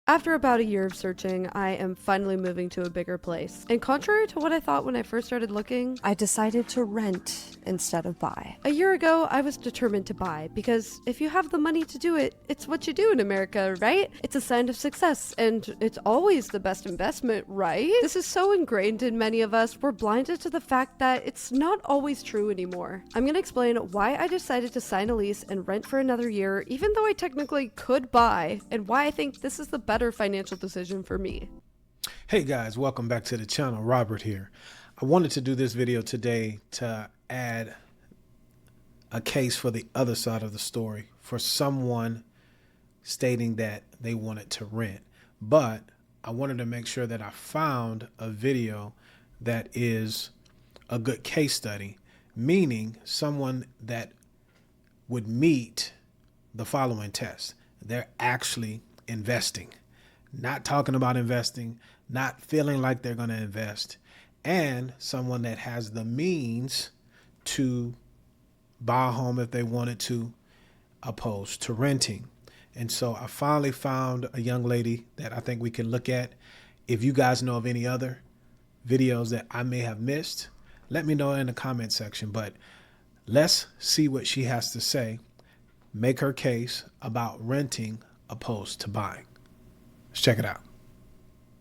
After about a year of searching, I am finally moving to a bigger place. And contrary to what I thought when I first started looking, I decided to rent instead of buy. A year ago, I was determined to buy because if you have the money to do it, it's what you do in America, right? It's a sign of success and it's always the best investment, right? This is so ingrained in many of us, we're blinded to the fact that it's not always true anymore. I'm gonna explain why I decided to sign a lease and rent for another year, even though I technically could buy, and why I think this is the better financial decision for me. Hey guys, welcome back to the channel. Robert here. I wanted to do this video today to add a case for the other side of the story for someone stating that they wanted to rent. But I wanted to make sure that I found a video that is a good case study, meaning someone that would meet the following test. They're actually investing. Not talking about investing, not feeling like they're going to invest, and someone that has the means to buy a home if they wanted to, opposed to renting. And so I finally found a young lady that I think we can look at. If you guys know of any other videos that I may have missed, let me know in the comment section. But let's see what she has to say, make her case about renting opposed to buying. Let's check it out.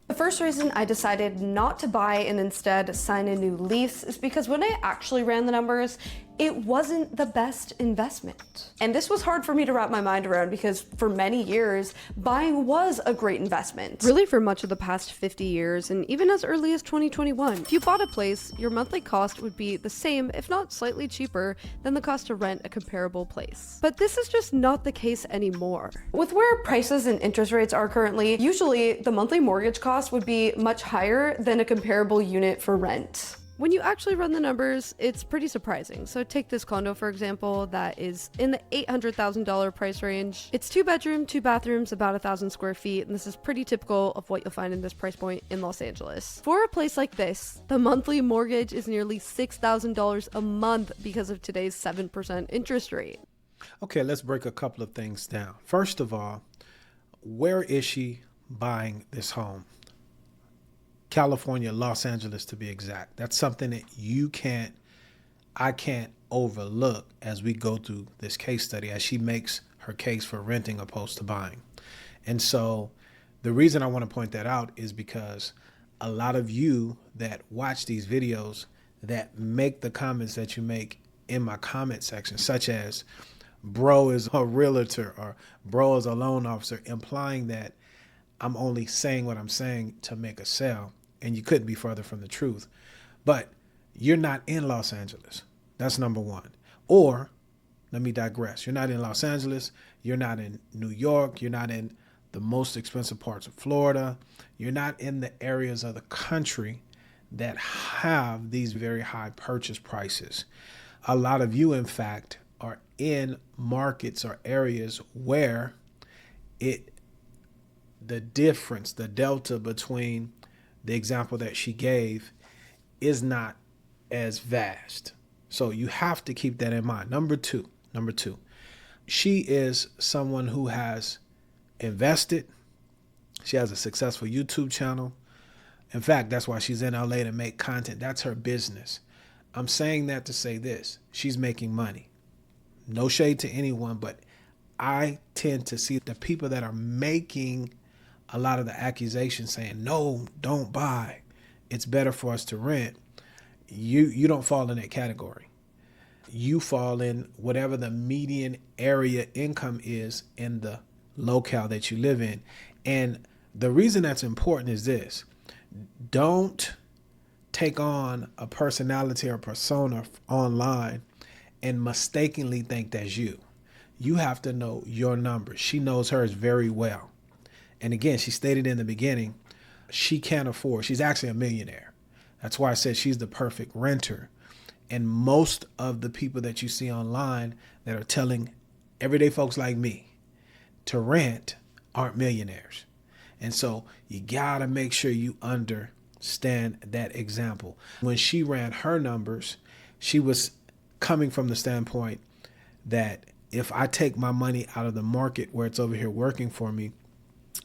The first reason I decided not to buy and instead sign a new lease is because when I actually ran the numbers, it wasn't the best investment. And this was hard for me to wrap my mind around because for many years, buying was a great investment. Really for much of the past 50 years and even as early as 2021. If you bought a place, your monthly cost would be the same, if not slightly cheaper, than the cost to rent a comparable place. But this is just not the case anymore. With where prices and interest rates are currently, usually the monthly mortgage cost would be much higher than a comparable unit for rent. When you actually run the numbers, it's pretty surprising. So take this condo, for example, that is in the $800,000 price range. It's 2-bedroom, 2 bathrooms, about 1,000 square feet, and this is pretty typical of what you'll find in this price point in Los Angeles. For a place like this, the monthly mortgage is nearly $6,000 a month because of today's 7% interest rate. Okay, let's break a couple of things down. First of all, where is she buying this home? California, Los Angeles to be exact. That's something that I can't overlook as we go through this case study, as she makes her case for renting opposed to buying. And so the reason I want to point that out is because a lot of you that watch these videos that make the comments that you make in my comment section, such as bro is a realtor or bro is a loan officer, implying that I'm only saying what I'm saying to make a sale. And you couldn't be further from the truth. But you're not in Los Angeles. That's number one. Or, let me digress. You're not in Los Angeles. You're not in New York. You're not in the most expensive parts of Florida. You're not in the areas of the country that have these very high purchase prices. A lot of you, in fact, are in markets or areas where the difference, the delta between the example that she gave is not as vast. So you have to keep that in mind. Number two, she is someone who has invested. She has a successful YouTube channel. In fact, that's why she's in LA to make content. That's her business. I'm saying that to say this. She's making money. No shade to anyone, but I tend to see the people that are making a lot of the accusations saying, no, don't buy, it's better for us to rent. You don't fall in that category. You fall in whatever the median area income is in the locale that you live in. And the reason that's important is this: don't take on a personality or persona online and mistakenly think that's you. You have to know your numbers. She knows hers very well. And again, she stated in the beginning, she can't afford, she's actually a millionaire. That's why I said she's the perfect renter. And most of the people that you see online that are telling everyday folks like me to rent aren't millionaires. And so you gotta make sure you understand that example. When she ran her numbers, she was coming from the standpoint that if I take my money out of the market where it's over here working for me,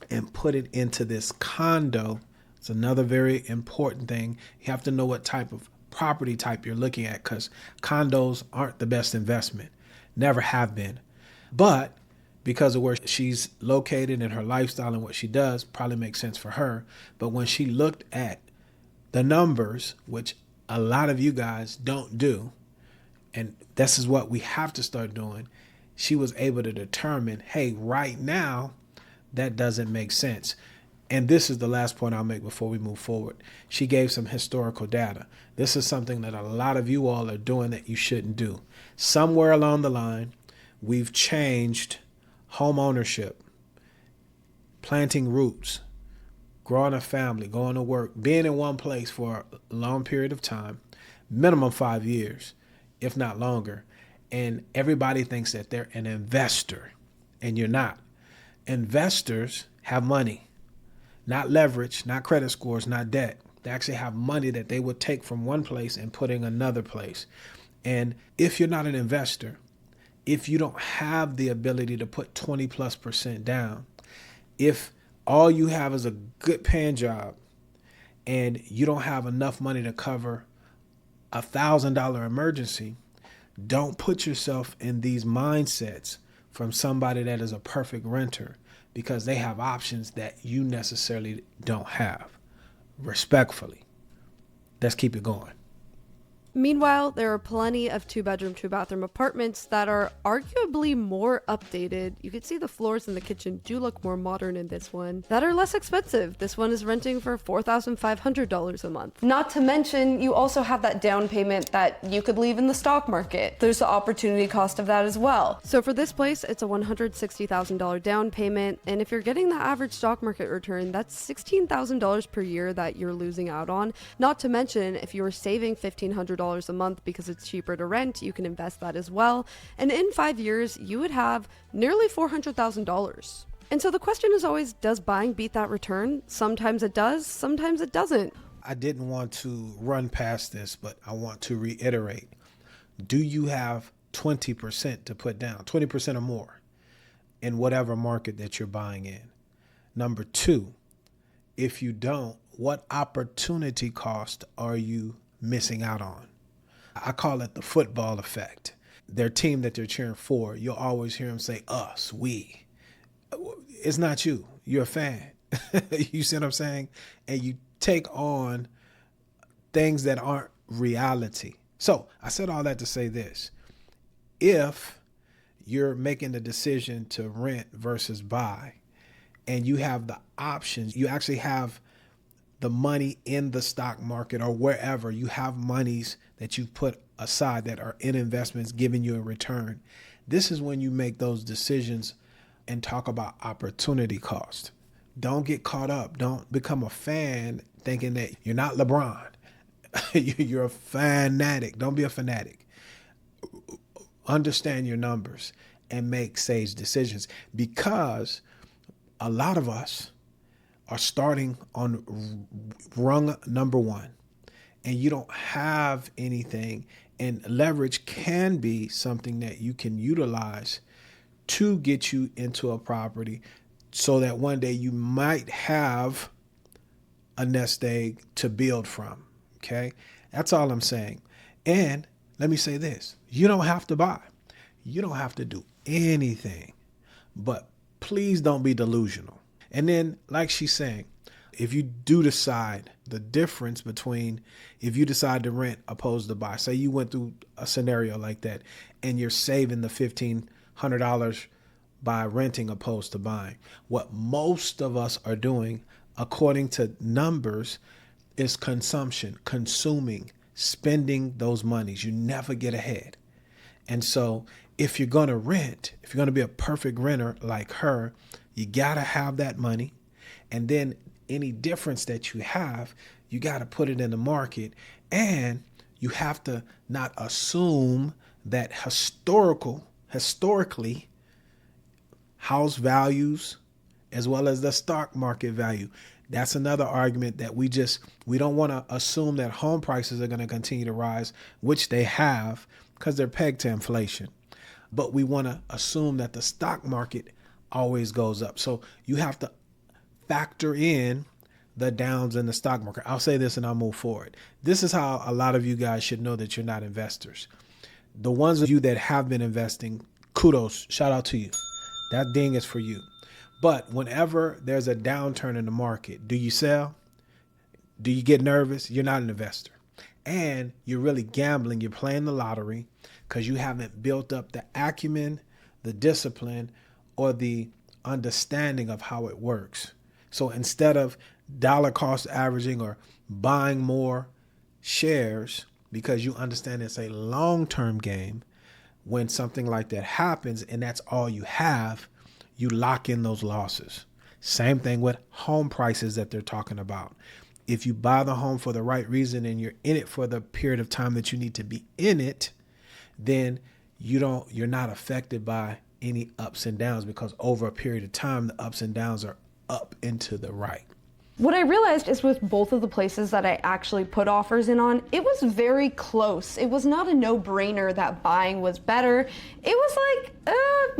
and put it into this condo. It's another very important thing. You have to know what type of property type you're looking at, because condos aren't the best investment. Never have been. But because of where she's located and her lifestyle and what she does, probably makes sense for her. But when she looked at the numbers, which a lot of you guys don't do, and this is what we have to start doing, she was able to determine, hey, right now, that doesn't make sense. And this is the last point I'll make before we move forward. She gave some historical data. This is something that a lot of you all are doing that you shouldn't do. Somewhere along the line, we've changed home ownership, planting roots, growing a family, going to work, being in one place for a long period of time, minimum 5 years, if not longer. And everybody thinks that they're an investor, and you're not. Investors have money. Not leverage, not credit scores, not debt. They actually have money that they would take from one place and put in another place. And if you're not an investor, if you don't have the ability to put 20+% down, if all you have is a good paying job and you don't have enough money to cover $1,000 emergency, don't put yourself in these mindsets from somebody that is a perfect renter, because they have options that you necessarily don't have. Respectfully, let's keep it going. Meanwhile, there are plenty of 2-bedroom, 2-bathroom apartments that are arguably more updated. You can see the floors in the kitchen do look more modern in this one, that are less expensive. This one is renting for $4,500 a month. Not to mention, you also have that down payment that you could leave in the stock market. There's the opportunity cost of that as well. So for this place, it's a $160,000 down payment. And if you're getting the average stock market return, that's $16,000 per year that you're losing out on. Not to mention, if you were saving $1,500 a month because it's cheaper to rent, you can invest that as well. And in 5 years, you would have nearly $400,000. And so the question is always, does buying beat that return? Sometimes it does, sometimes it doesn't. I didn't want to run past this, but I want to reiterate. Do you have 20% to put down, 20% or more in whatever market that you're buying in? Number two, if you don't, what opportunity cost are you missing out on? I call it the football effect. Their team that they're cheering for, you'll always hear them say, us, we. It's not you. You're a fan. You see what I'm saying? And you take on things that aren't reality. So I said all that to say this. If you're making the decision to rent versus buy, and you have the options, you actually have the money in the stock market or wherever, you have monies that you've put aside that are in investments giving you a return. This is when you make those decisions and talk about opportunity cost. Don't get caught up. Don't become a fan thinking that you're not LeBron. You're a fanatic. Don't be a fanatic. Understand your numbers and make sage decisions, because a lot of us are starting on rung number one, and you don't have anything. And leverage can be something that you can utilize to get you into a property so that one day you might have a nest egg to build from. Okay, that's all I'm saying. And let me say this, you don't have to buy. You don't have to do anything, but please don't be delusional. And then, like she's saying, if you do decide, the difference between if you decide to rent opposed to buy, say you went through a scenario like that and you're saving the $1,500 by renting opposed to buying. What most of us are doing, according to numbers, is consumption, consuming, spending those monies. You never get ahead. And so if you're going to rent, if you're going to be a perfect renter like her, you got to have that money. And then any difference that you have, you got to put it in the market. And you have to not assume that historically, house values as well as the stock market value. That's another argument that we don't want to assume that home prices are going to continue to rise, which they have because they're pegged to inflation. But we want to assume that the stock market always goes up. So you have to factor in the downs in the stock market. I'll say this and I'll move forward. This is how a lot of you guys should know that you're not investors. The ones of you that have been investing, kudos, shout out to you. That ding is for you. But whenever there's a downturn in the market, do you sell? Do you get nervous? You're not an investor. And you're really gambling. You're playing the lottery because you haven't built up the acumen, the discipline, or the understanding of how it works. So instead of dollar cost averaging or buying more shares because you understand it's a long-term game, when something like that happens and that's all you have, you lock in those losses. Same thing with home prices that they're talking about. If you buy the home for the right reason and you're in it for the period of time that you need to be in it, then you're not affected by any ups and downs, because over a period of time, the ups and downs are up and to the right. What I realized is with both of the places that I actually put offers in on, it was very close. It was not a no-brainer that buying was better. It was like,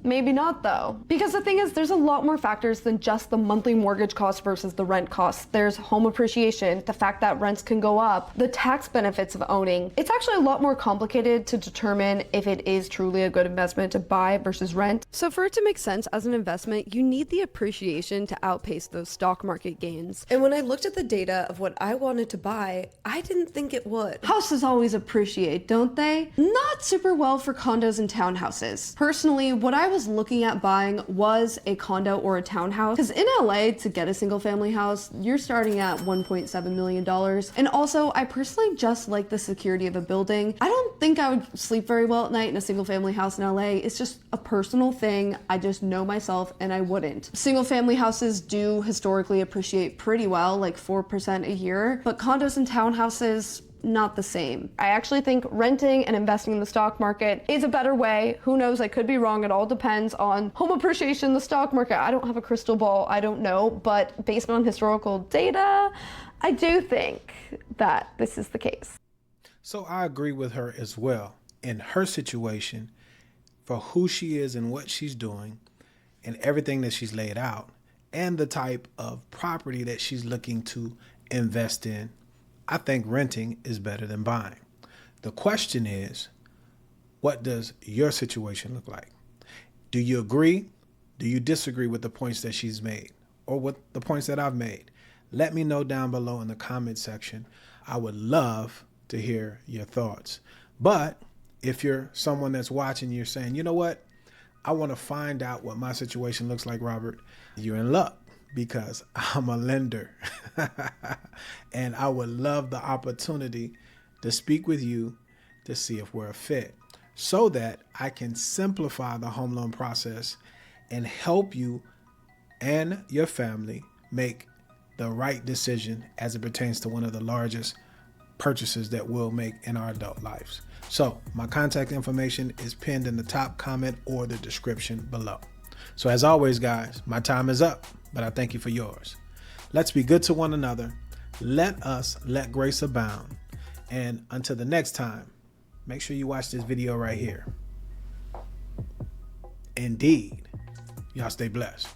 maybe not though. Because the thing is, there's a lot more factors than just the monthly mortgage cost versus the rent costs. There's home appreciation, the fact that rents can go up, the tax benefits of owning. It's actually a lot more complicated to determine if it is truly a good investment to buy versus rent. So for it to make sense as an investment, you need the appreciation to outpace those stock market gains. And when I looked at the data of what I wanted to buy, I didn't think it would. Houses always appreciate, don't they? Not super well for condos and townhouses. Personally, what I was looking at buying was a condo or a townhouse, because in LA, to get a single family house, you're starting at $1.7 million. And also, I personally just like the security of a building. I don't think I would sleep very well at night in a single family house in LA. It's just a personal thing. I just know myself and I wouldn't. Single family houses do historically appreciate pretty well, like 4% a year, but condos and townhouses, not the same. I actually think renting and investing in the stock market is a better way. Who knows? I could be wrong. It all depends on home appreciation, the stock market. I don't have a crystal ball. I don't know. But based on historical data, I do think that this is the case. So I agree with her as well. In her situation, for who she is and what she's doing and everything that she's laid out and the type of property that she's looking to invest in, I think renting is better than buying. The question is, what does your situation look like? Do you agree? Do you disagree with the points that she's made or with the points that I've made? Let me know down below in the comment section. I would love to hear your thoughts. But if you're someone that's watching, you're saying, you know what? I want to find out what my situation looks like, Robert. You're in luck, because I'm a lender and I would love the opportunity to speak with you to see if we're a fit, so that I can simplify the home loan process and help you and your family make the right decision as it pertains to one of the largest purchases that we'll make in our adult lives. So my contact information is pinned in the top comment or the description below. So as always, guys, my time is up, but I thank you for yours. Let's be good to one another. Let us let grace abound. And until the next time, make sure you watch this video right here. Indeed, y'all stay blessed.